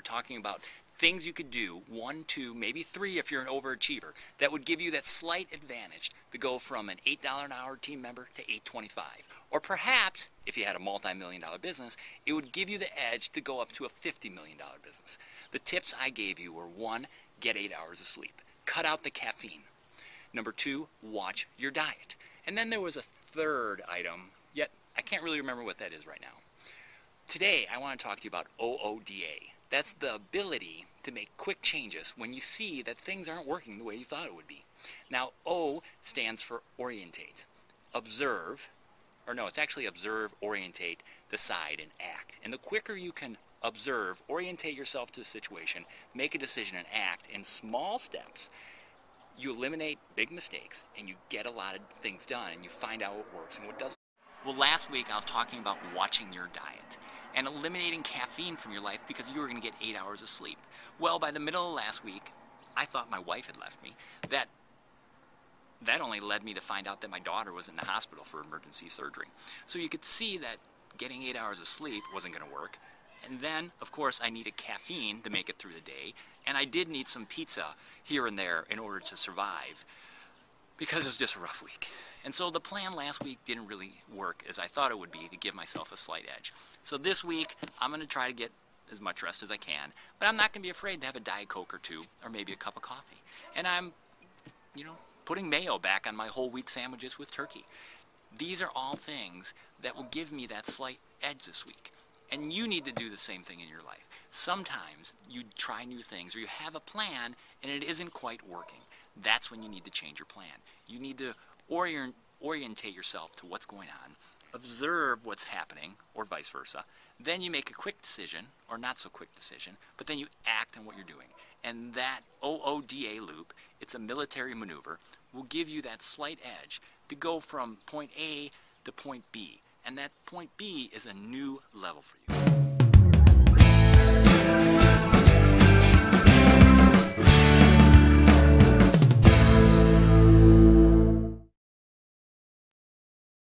talking about things you could do, 1, 2, maybe 3 if you're an overachiever, that would give you that slight advantage to go from an $8 an hour team member to $8.25. Or perhaps, if you had a multi-million-dollar business, it would give you the edge to go up to a $50 million business. The tips I gave you were 1, get 8 hours of sleep. Cut out the caffeine. Number 2, watch your diet. And then there was a third item, yet I can't really remember what that is right now. Today, I want to talk to you about OODA. That's the ability to make quick changes when you see that things aren't working the way you thought it would be. Now, O stands for orientate. Observe, or no, it's actually observe, orientate, decide, and act. And the quicker you can observe, orientate yourself to the situation, make a decision, and act in small steps, you eliminate big mistakes, and you get a lot of things done, and you find out what works and what doesn't. Well, last week I was talking about watching your diet and eliminating caffeine from your life because you were going to get 8 hours of sleep. Well, by the middle of last week, I thought my wife had left me. That only led me to find out that my daughter was in the hospital for emergency surgery. So you could see that getting 8 hours of sleep wasn't going to work. And then, of course, I needed caffeine to make it through the day. And I did need some pizza here and there in order to survive because it was just a rough week. And so the plan last week didn't really work as I thought it would be to give myself a slight edge. So this week, I'm going to try to get as much rest as I can, but I'm not going to be afraid to have a Diet Coke or 2, or maybe a cup of coffee. And I'm, putting mayo back on my whole wheat sandwiches with turkey. These are all things that will give me that slight edge this week. And you need to do the same thing in your life. Sometimes you try new things or you have a plan and it isn't quite working. That's when you need to change your plan. You need to orientate yourself to what's going on, observe what's happening, or vice versa. Then you make a quick decision, or not so quick decision, but then you act on what you're doing. And that OODA loop, it's a military maneuver, will give you that slight edge to go from point A to point B. And that point B is a new level for you.